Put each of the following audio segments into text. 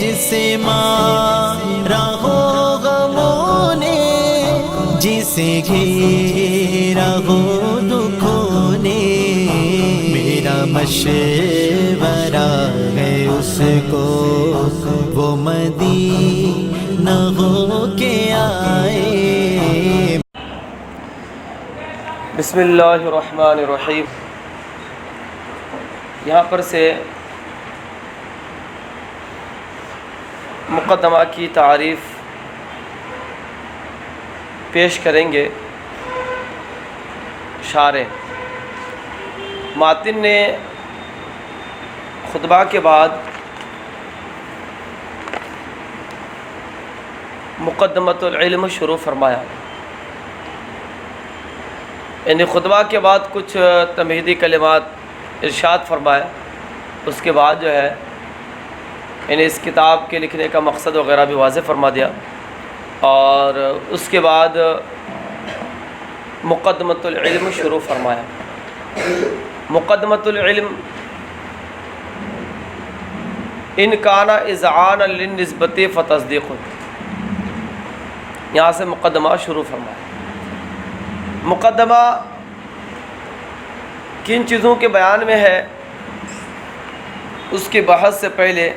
جسے مارا ہو غموں نے، جسے گھیرا ہو دکھوں نے، میرا مشورہ ہے اس کو وہ مدینہ ہو کے آئے۔ بسم اللہ الرحمن الرحیم۔ یہاں پر سے مقدمہ کی تعریف پیش کریں گے شارح۔ ماتن نے خطبہ کے بعد مقدمۃ العلم شروع فرمایا، یعنی خطبہ کے بعد کچھ تمہیدی کلمات ارشاد فرمایا، اس کے بعد جو ہے یعنی اس کتاب کے لکھنے کا مقصد وغیرہ بھی واضح فرما دیا، اور اس کے بعد مقدمۃ العلم شروع فرمایا۔ مقدمۃ العلم ان کان اذعانا للنسبۃ فتصدیق، یہاں سے مقدمہ شروع فرمایا۔ مقدمہ کن چیزوں کے بیان میں ہے، اس کی بحث سے پہلے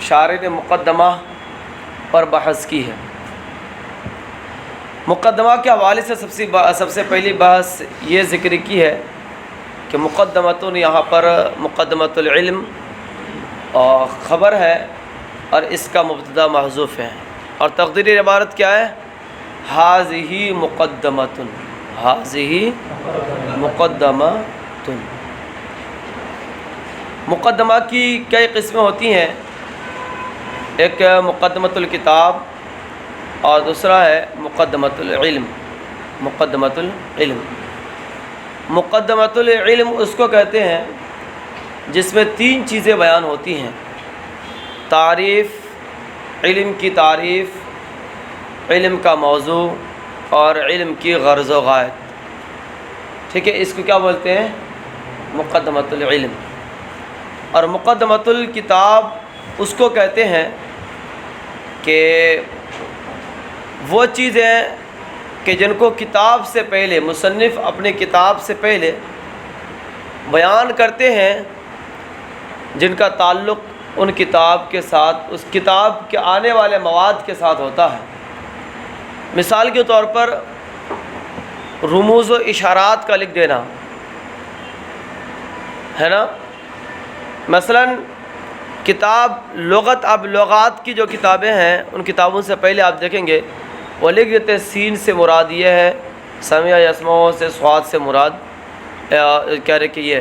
شارح نے مقدمہ پر بحث کی ہے۔ مقدمہ کے حوالے سے سب سے پہلی بحث یہ ذکر کی ہے کہ مقدمۃ یہاں پر مقدمۃ العلم اور خبر ہے، اور اس کا مبتدا محذوف ہے، اور تقدیری عبارت کیا ہے؟ ھذہ مقدمۃ، ھذہ مقدمۃ۔ مقدمہ کی کئی قسمیں ہوتی ہیں، ایک مقدمۃ الکتاب اور دوسرا ہے مقدمۃ العلم۔ مقدمۃ العلم، مقدمۃ العلم اس کو کہتے ہیں جس میں تین چیزیں بیان ہوتی ہیں: تعریف، علم کی تعریف، علم کا موضوع، اور علم کی غرض و غایت۔ ٹھیک ہے، اس کو کیا بولتے ہیں؟ مقدمۃ العلم۔ اور مقدمۃ الکتاب اس کو کہتے ہیں کہ وہ چیزیں کہ جن کو کتاب سے پہلے مصنف اپنے کتاب سے پہلے بیان کرتے ہیں، جن کا تعلق ان کتاب کے ساتھ، اس کتاب کے آنے والے مواد کے ساتھ ہوتا ہے۔ مثال کے طور پر رموز و اشارات کا لکھ دینا ہے نا۔ مثلاً کتاب لغت، اب لغات کی جو کتابیں ہیں ان کتابوں سے پہلے آپ دیکھیں گے وہ لکھ دیتے ہیں سین سے مراد یہ ہے، سمع یسمع سے، صاد سے مراد کہہ رہے کہ یہ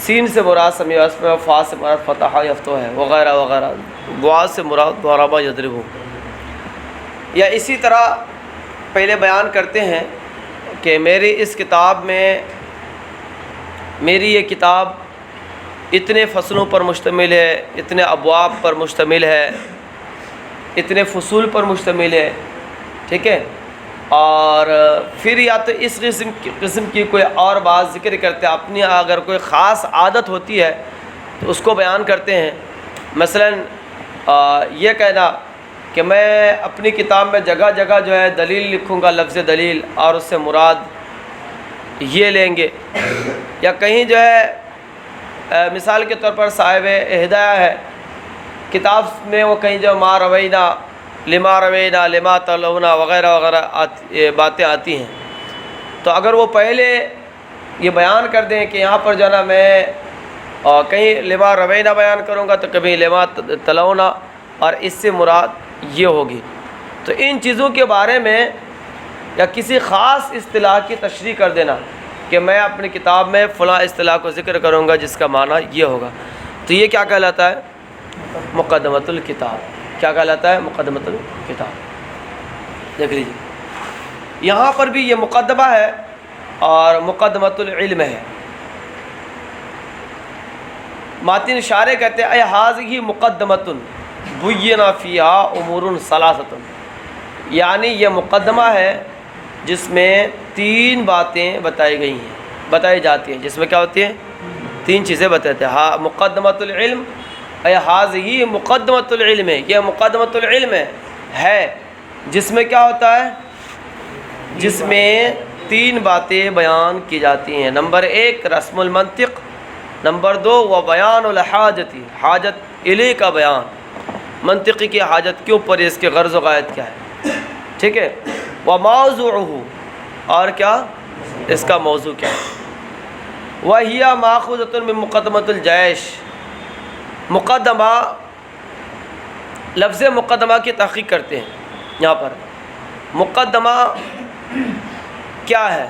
سین سے مراد سمع یسمع، فا سے مراد فتح یفتح ہے، وغیرہ وغیرہ، بعض سے مراد ضرب یضرب۔ یا اسی طرح پہلے بیان کرتے ہیں کہ میری اس کتاب میں، میری یہ کتاب اتنے فصلوں پر مشتمل ہے، اتنے ابواب پر مشتمل ہے، اتنے فصول پر مشتمل ہے، ٹھیک ہے۔ اور پھر یا تو اس قسم کی کوئی اور بات ذکر کرتے ہیں، اپنی اگر کوئی خاص عادت ہوتی ہے تو اس کو بیان کرتے ہیں۔ مثلاً یہ کہنا کہ میں اپنی کتاب میں جگہ جگہ جو ہے دلیل لکھوں گا، لفظ دلیل، اور اس سے مراد یہ لیں گے۔ یا کہیں جو ہے مثال کے طور پر صاحب ہدایہ ہے، کتاب میں وہ کہیں جو ما روینا، لما روینا، لما تلونا وغیرہ وغیرہ باتیں آتی ہیں، تو اگر وہ پہلے یہ بیان کر دیں کہ یہاں پر جو ہے نا میں کہیں لما روینا بیان کروں گا تو کبھی لما تلونا، اور اس سے مراد یہ ہوگی، تو ان چیزوں کے بارے میں یا کسی خاص اصطلاح کی تشریح کر دینا کہ میں اپنی کتاب میں فلاں اصطلاح کو ذکر کروں گا جس کا معنی یہ ہوگا، تو یہ کیا کہلاتا ہے؟ مقدمۃ الکتاب۔ کیا کہلاتا ہے؟ مقدمۃ الکتاب۔ دیکھ لیجیے یہاں پر بھی یہ مقدمہ ہے اور مقدمۃ العلم ہے۔ ماتن شارح کہتے ہیں اے ھذہ مقدمۃ بین فیہا امور ثلاثۃ، یعنی یہ مقدمہ ہے جس میں تین باتیں بتائی جاتی ہیں، جس میں کیا ہوتی ہیں؟ تین چیزیں بتاتے ہیں۔ ہاں، مقدمۃ العلم اے حاضی مقدمۃ العلم، یہ مقدمۃ العلم ہے جس میں کیا ہوتا ہے، جس میں 3 باتیں بیان کی جاتی ہیں۔ نمبر 1 رسم المنطق، نمبر 2 و بیان الحاجتی، حاجت الی کا بیان، منطقی کی حاجت کیوں پر، اس کے غرض و غایت کیا ہے، ٹھیک ہے، و موضوعہ، اور کیا اس کا موضوع کیا ہے۔ وَهِيَ مَأْخُوذَةٌ مِّن مُقَدَّمَةِ الْجَيْشِ، مقدمہ، لفظ مقدمہ کی تحقیق کرتے ہیں یہاں پر۔ مقدمہ کیا ہے؟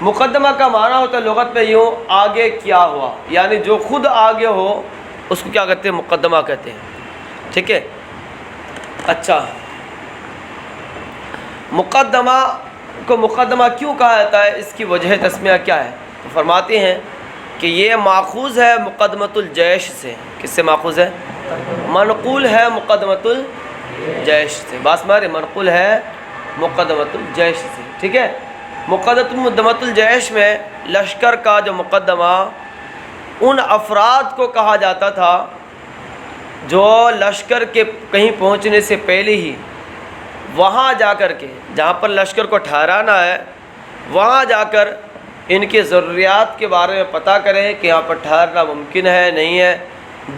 مقدمہ کا معنی ہوتا ہے لغت میں یوں، آگے کیا ہوا، یعنی جو خود آگے ہو اس کو کیا کہتے ہیں، مقدمہ کہتے ہیں، ٹھیک ہے۔ اچھا، مقدمہ کو مقدمہ کیوں کہا جاتا ہے، اس کی وجہ تسمیہ کیا ہے؟ تو فرماتے ہیں کہ یہ ماخوذ ہے مقدمۃ الجیش سے۔ کس سے ماخوذ ہے؟ منقول ہے مقدمۃ الجیش سے، بات ہمارے منقول ہے مقدمۃ الجیش سے، ٹھیک ہے۔ مقدمۃ الجیش میں لشکر کا جو مقدمہ ان افراد کو کہا جاتا تھا جو لشکر کے کہیں پہنچنے سے پہلے ہی وہاں جا کر کے، جہاں پر لشکر کو ٹھہرانا ہے وہاں جا کر ان کی ضروریات کے بارے میں پتہ کریں کہ یہاں پر ٹھہرنا ممکن ہے نہیں ہے،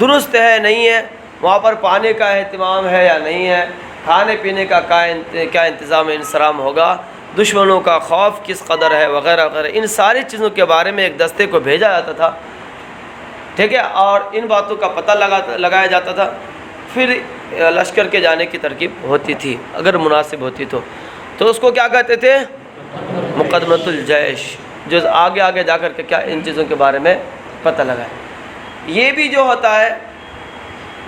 درست ہے نہیں ہے، وہاں پر پانی کا اہتمام ہے یا نہیں ہے، کھانے پینے کا کیا انتظام انصرام ہوگا، دشمنوں کا خوف کس قدر ہے، وغیرہ وغیرہ، ان ساری چیزوں کے بارے میں ایک دستے کو بھیجا جاتا تھا، ٹھیک ہے، اور ان باتوں کا پتہ لگایا جاتا تھا، پھر لشکر کے جانے کی ترکیب ہوتی تھی اگر مناسب ہوتی تو اس کو کیا کہتے تھے، مقدمۃ الجیش، جو آگے آگے جا کر کے کیا ان چیزوں کے بارے میں پتہ لگائے۔ یہ بھی جو ہوتا ہے،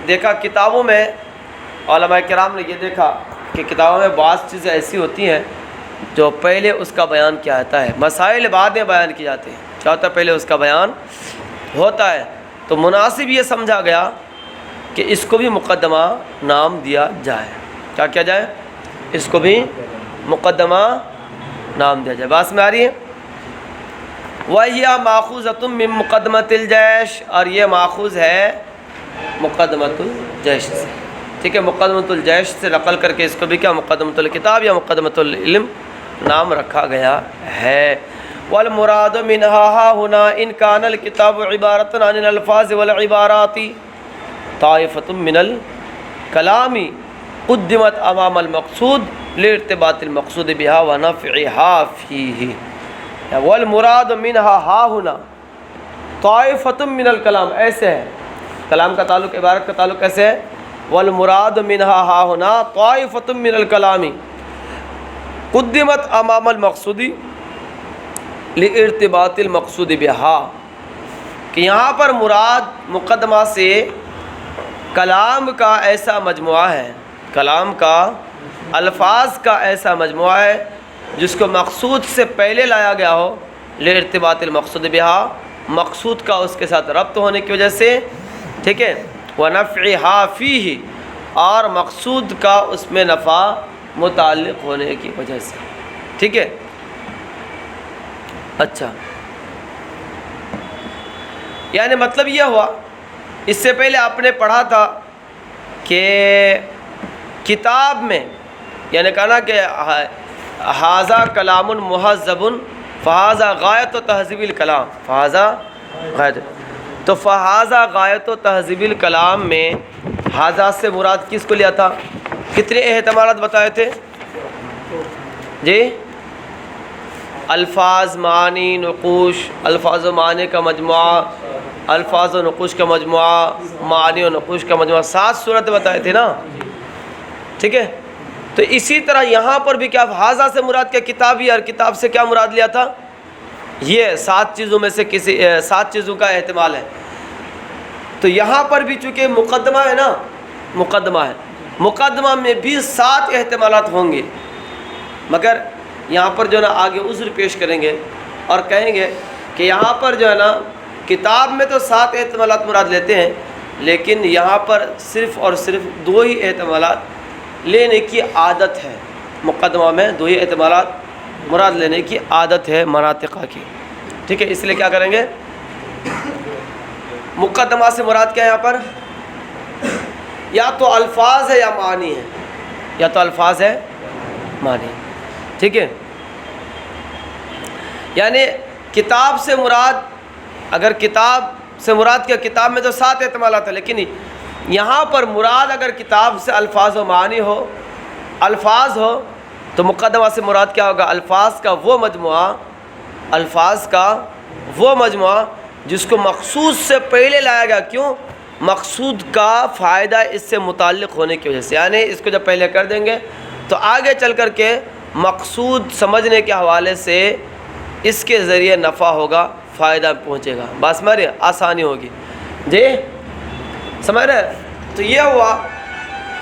دیکھا کتابوں میں علماء کرام نے یہ دیکھا کہ کتابوں میں بعض چیزیں ایسی ہوتی ہیں جو پہلے اس کا بیان کیا جاتا ہے، مسائل بعد میں بیان کیے جاتے ہیں، کیا ہوتا ہے پہلے اس کا بیان ہوتا ہے، تو مناسب یہ سمجھا گیا کہ اس کو بھی مقدمہ نام دیا جائے۔ کیا کیا جائے؟ اس کو بھی مقدمہ نام دیا جائے۔ بات میں آ رہی ہے؟ وَهِيَ مَأْخُوذَةٌ مِّن مُقَدَّمَةِ الْجَيْشِ، اور یہ ماخوذ ہے مقدمۃ الجیش سے، ٹھیک ہے، مقدمۃ الجیش سے نقل کر کے اس کو بھی کیا مقدمۃ الکتاب یا مقدمۃ العلم نام رکھا گیا ہے۔ وَالْمُرَادُ مِنْهَا هَٰهُنَا إِنْ كَانَ الْكِتَابُ عِبَارَةً عَنِ الْأَلْفَاظِ وَالْعِبَارَاتِ طَائِفَةٌ مِّنَ الْكَلَامِ قُدِّمَتْ أَمَامَ الْمَقْصُودِ لِارْتِبَاطِ الْمَقْصُودِ بِهَا وَنَفْعِهَا فِيهِ۔ وَالْمُرَادُ مِنْهَا هَٰهُنَا طَائِفَةٌ مِّنَ الْكَلَامِ، ایسے ہے کلام کا تعلق، عبارت کا تعلق کیسے ہے؟ وَالْمُرَادُ مِنْهَا هَٰهُنَا طَائِفَةٌ مِّنَ الْكَلَامِ قُدِّمَتْ أَمَامَ الْمَقْصُودِ لِارْتِبَاطِ الْمَقْصُودِ بِهَا، کہ یہاں پر مراد مقدمہ سے کلام کا ایسا مجموعہ ہے، کلام کا الفاظ کا ایسا مجموعہ ہے جس کو مقصود سے پہلے لایا گیا ہو، لارتباط المقصود بہا، مقصود کا اس کے ساتھ ربط ہونے کی وجہ سے، ٹھیک ہے، وَنَفْعِهَا فِيهِ، اور مقصود کا اس میں نفع متعلق ہونے کی وجہ سے، ٹھیک ہے۔ اچھا، یعنی مطلب یہ ہوا، اس سے پہلے آپ نے پڑھا تھا کہ کتاب میں یعنی کہنا کہ حاذا کلام مہذب فحاذا غایت و تہذیب الکلام، فحاذا غایت، تو فحاذا غایت و تہذیب الکلام میں حاذا سے مراد کس کو لیا تھا؟ کتنے احتمالات بتائے تھے جی؟ الفاظ، معنی، نقوش، الفاظ و معنی کا مجموعہ، الفاظ و نقوش کا مجموعہ، معنی و نقوش کا مجموعہ، 7 صورتیں بتائے تھے نا، ٹھیک ہے۔ تو اسی طرح یہاں پر بھی کیا حاذا سے مراد کیا کتاب ہی، اور کتاب سے کیا مراد لیا تھا؟ یہ 7 چیزوں میں سے کسی 7 چیزوں کا احتمال ہے۔ تو یہاں پر بھی چونکہ مقدمہ ہے نا، مقدمہ ہے، مقدمہ میں بھی 7 احتمالات ہوں گے، مگر یہاں پر جو ہے نا آگے عذر پیش کریں گے اور کہیں گے کہ یہاں پر جو ہے نا کتاب میں تو 7 احتمالات مراد لیتے ہیں، لیکن یہاں پر صرف اور صرف 2 ہی احتمالات لینے کی عادت ہے، مقدمہ میں 2 ہی احتمالات مراد لینے کی عادت ہے مناطقہ کی، ٹھیک ہے۔ اس لیے کیا کریں گے، مقدمہ سے مراد کیا ہے یہاں پر؟ یا تو الفاظ ہے یا معنی ہے، یا تو الفاظ ہے معنی ہے، ٹھیک ہے. یعنی کتاب سے مراد، اگر کتاب سے مراد کیا، کتاب میں تو 7 احتمالات ہیں، لیکن یہاں پر مراد اگر کتاب سے الفاظ و معنی ہو، الفاظ ہو، تو مقدمہ سے مراد کیا ہوگا؟ الفاظ کا وہ مجموعہ، الفاظ کا وہ مجموعہ جس کو مقصود سے پہلے لایا گیا. کیوں؟ مقصود کا فائدہ اس سے متعلق ہونے کی وجہ سے. یعنی اس کو جب پہلے کر دیں گے تو آگے چل کر کے مقصود سمجھنے کے حوالے سے اس کے ذریعے نفع ہوگا، فائدہ پہنچے گا، بات سمجھ رہے، آسانی ہوگی. جی سمجھ رہے؟ تو یہ ہوا.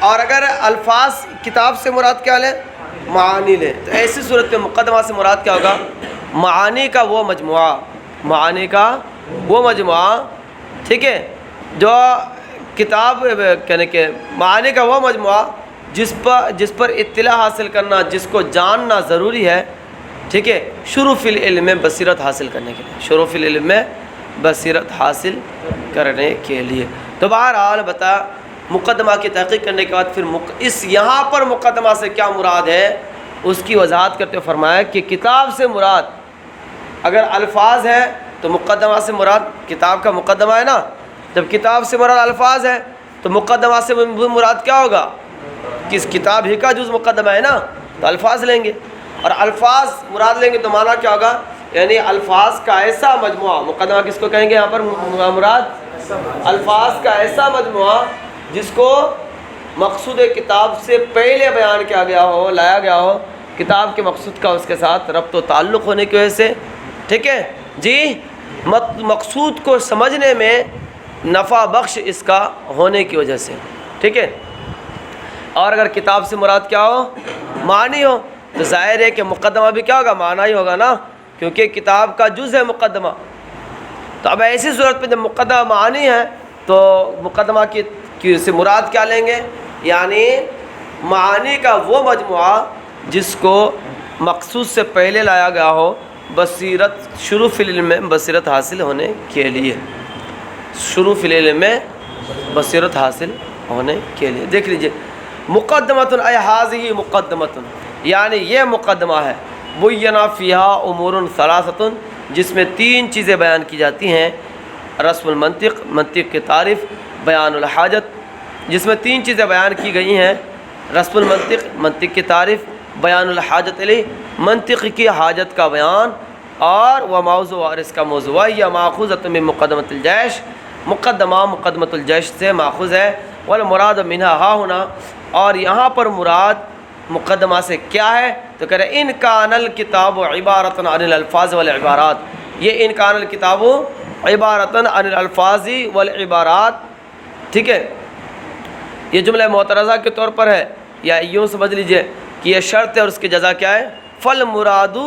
اور اگر الفاظ کتاب سے مراد کیا لیں؟ معانی لیں، تو ایسی صورت میں مقدمہ سے مراد کیا ہوگا؟ معانی کا وہ مجموعہ، معانی کا وہ مجموعہ، ٹھیک ہے، جو کتاب کہنے کے معانی کا وہ مجموعہ جس پر اطلاع حاصل کرنا، جس کو جاننا ضروری ہے، ٹھیک ہے، شروع فی العلم میں بصیرت حاصل کرنے کے لیے، شروع فی العلم میں بصیرت حاصل کرنے کے لیے. تو بہرحال بتا، مقدمہ کی تحقیق کرنے کے بعد پھر اس یہاں پر مقدمہ سے کیا مراد ہے اس کی وضاحت کرتے ہوئے فرمایا کہ کتاب سے مراد اگر الفاظ ہے تو مقدمہ سے مراد کتاب کا مقدمہ ہے نا. جب کتاب سے مراد الفاظ ہے تو مقدمہ سے مراد کیا ہوگا؟ کس کتاب ہی کا جز مقدمہ ہے نا، تو الفاظ لیں گے. اور الفاظ مراد لیں گے تو معنی کیا ہوگا؟ یعنی الفاظ کا ایسا مجموعہ، مقدمہ کس کو کہیں گے یہاں پر مراد؟ الفاظ کا ایسا مجموعہ جس کو مقصود کتاب سے پہلے بیان کیا گیا ہو، لایا گیا ہو، کتاب کے مقصود کا اس کے ساتھ ربط و تعلق ہونے کی وجہ سے، ٹھیک ہے جی، مقصود کو سمجھنے میں نفع بخش اس کا ہونے کی وجہ سے، ٹھیک ہے. اور اگر کتاب سے مراد کیا ہو؟ معنی ہو، تو ظاہر ہے کہ مقدمہ بھی کیا ہوگا؟ معنی ہی ہوگا نا، کیونکہ کتاب کا جز ہے مقدمہ. تو اب ایسی صورت میں جب مقدمہ معنی ہے تو مقدمہ کی سے مراد کیا لیں گے؟ یعنی معانی کا وہ مجموعہ جس کو مقصود سے پہلے لایا گیا ہو، بصیرت، شروع فی العلم میں بصیرت حاصل ہونے کے لیے، شروع فی العلم میں بصیرت حاصل ہونے کے لیے. دیکھ لیجئے، مقدمۃ ای ھذہ مقدمۃ، یعنی یہ مقدمہ ہے، بینا فیہا امور ثلاثۃ، جس میں 3 چیزیں بیان کی جاتی ہیں. رسم المنطق، منطق کی تعریف، بیان الحاجت، جس میں 3 چیزیں بیان کی گئی ہیں. رسم المنطق، منطق کی تعریف، بیان الحاجت علیہ، منطق کی حاجت کا بیان، اور وہ موضوع، اور اس کا موضوع یہ ماخوذۃ من مقدمۃ الجیش، مقدمہ مقدمۃ الجیش سے ماخوذ ہے. والمراد منہا ہا ہونا، اور یہاں پر مراد مقدمہ سے کیا ہے تو کہہ رہے ان کان الکتاب عبارۃ عن الالفاظ والعبارات، یہ ان کان الکتاب عبارۃ عن الالفاظ والعبارات، ٹھیک ہے. یہ جملہ معترضہ کے طور پر ہے، یا یوں سمجھ لیجئے کہ یہ شرط ہے اور اس کی جزا کیا ہے؟ فالمراد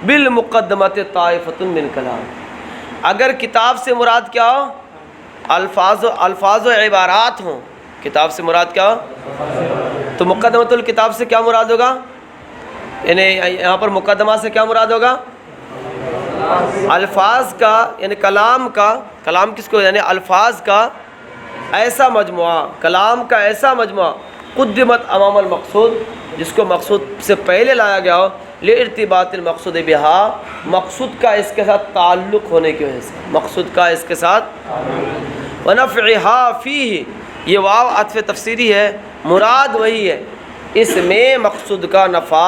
بالمقدمۃ طائفۃ من کلام. اگر کتاب سے مراد کیا ہو؟ الفاظ و عبارات ہوں، کتاب سے مراد کیا ہو؟ تو مقدمۃ الکتاب سے کیا مراد ہوگا؟ یعنی یہاں پر مقدمہ سے کیا مراد ہوگا؟ الفاظ کا، یعنی کلام کا، کلام کس کو؟ یعنی الفاظ کا ایسا مجموعہ، کلام کا ایسا مجموعہ، قدمت امام المقصود، جس کو مقصود سے پہلے لایا گیا ہو، لارتباط المقصود بہا، مقصود کا اس کے ساتھ تعلق ہونے کی وجہ سے، مقصود کا اس کے ساتھ، ونفعہا فیہ، یہ واو عطف تفسیری ہے، مراد وہی ہے، اس میں مقصود کا نفع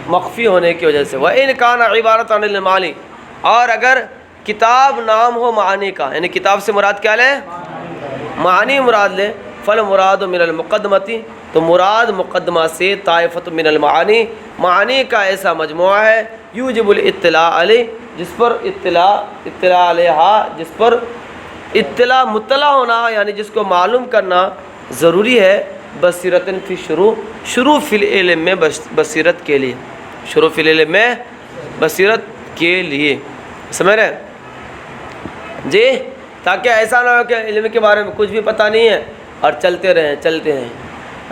مخفی ہونے کی وجہ سے. وَإِنْ كَانَ عِبَارَةً عَنِ الْمَعَانِي، اور اگر کتاب نام ہو معانی کا، یعنی کتاب سے مراد کیا لیں؟ معانی مراد لیں. فالمراد من المقدمۃ، تو مراد مقدمہ سے طائفۃ من المعانی، معانی کا ایسا مجموعہ ہے، یوجب الاطلاع علیہ، جس پر اطلاع علیہا، جس پر اطلاع مطلع ہونا، یعنی جس کو معلوم کرنا ضروری ہے. بصیرت فی شروع فی العلم میں بصیرت کے لیے، شروع فی العلم میں بصیرت کے لیے، سمجھ رہے ہیں جی؟ تاکہ ایسا نہ ہو کہ علم کے بارے میں کچھ بھی پتہ نہیں ہے اور چلتے رہیں.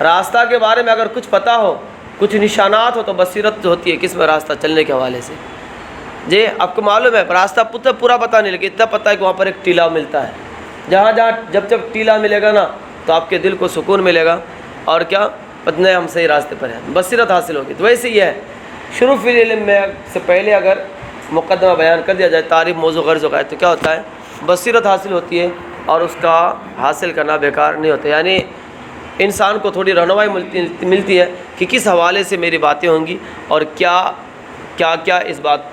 راستہ کے بارے میں اگر کچھ پتہ ہو، کچھ نشانات ہو، تو بصیرت ہوتی ہے کس میں؟ راستہ چلنے کے حوالے سے. جی آپ کو معلوم ہے راستہ پورا پتہ نہیں، لیکن اتنا پتہ ہے کہ وہاں پر ایک ٹیلا ملتا ہے. جہاں جب ٹیلا ملے گا نا تو آپ کے دل کو سکون ملے گا اور کیا پتہ ہے ہم صحیح راستے پر ہیں، بصیرت حاصل ہوگی۔ تو ویسے یہ ہے شروع فی العلم میں سے پہلے اگر مقدمہ بیان کر دیا جائے تعریف موضوع غرض و غایت، تو کیا ہوتا ہے بصیرت حاصل ہوتی ہے اور اس کا حاصل کرنا بیکار نہیں ہوتا، یعنی انسان کو تھوڑی رہنمائی ملتی ہے کہ کس حوالے سے میری باتیں ہوں گی اور کیا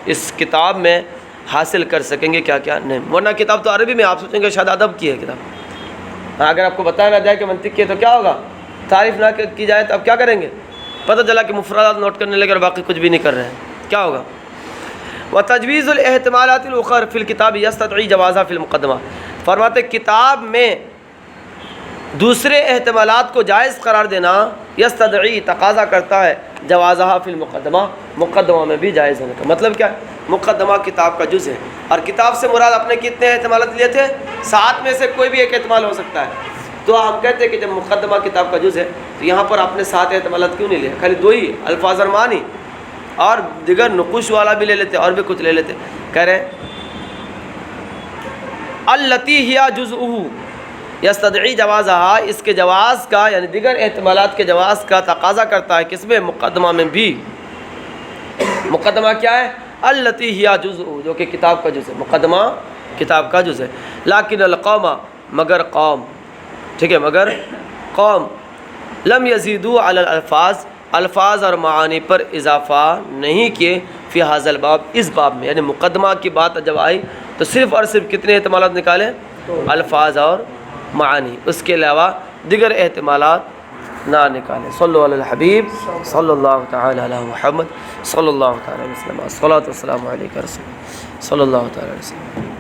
اس کتاب میں حاصل کر سکیں گے، کیا کیا نہیں۔ ورنہ کتاب تو عربی میں، آپ سوچیں گے شاید ادب کی ہے کتاب، اگر آپ کو بتایا نہ جائے کہ منطق کی ہے تو کیا ہوگا، تعریف نہ کی جائے تو آپ کیا کریں گے، پتہ چلا کہ مفردات نوٹ کرنے لگے اور باقی کچھ بھی نہیں کر رہے ہیں، کیا ہوگا۔ وتجویز الاحتمالات الاخر فی الکتاب یستدعی جوازہ فی المقدمہ، فرماتے کتاب میں دوسرے احتمالات کو جائز قرار دینا یستدعی تقاضا کرتا ہے جوازہ فی المقدمہ، مقدمہ میں بھی جائز ہونے کا۔ مطلب کیا ہے، مقدمہ کتاب کا جز ہے اور کتاب سے مراد اپنے کتنے احتمالات لیے تھے، 7 میں سے کوئی بھی ایک احتمال ہو سکتا ہے۔ تو ہم کہتے ہیں کہ جب مقدمہ کتاب کا جز ہے تو یہاں پر آپ نے 7 احتمالات کیوں نہیں لیے، خالی 2 ہی الفاظ اور معنی، اور دیگر نقوش والا بھی لے لیتے اور بھی کچھ لے لیتے۔ کہہ رہے ہیں التی ہی جزءہ یستدعی جوازہ، اس کے جواز کا یعنی دیگر احتمالات کے جواز کا تقاضا کرتا ہے کس میں، مقدمہ میں بھی۔ مقدمہ کیا ہے، التی ہی جزء، جو کہ کتاب کا جز ہے، مقدمہ کتاب کا جز ہے۔ لیکن القوم، مگر قوم، ٹھیک ہے، مگر قوم لم یزیدوا علی الالفاظ، الفاظ اور معانی پر اضافہ نہیں کیے، فی ھذا الباب، اس باب میں، یعنی مقدمہ کی بات جب آئی تو صرف اور صرف کتنے احتمالات نکالے، الفاظ اور معانی، اس کے علاوہ دیگر احتمالات نہ نکالیں۔ صلو علی الحبیب صلی اللہ تعالی علی محمد صلی اللہ تعالی علیہ وسلم، الصلاۃ والسلام علیک رسول صلی اللہ تعالی علیہ وسلم۔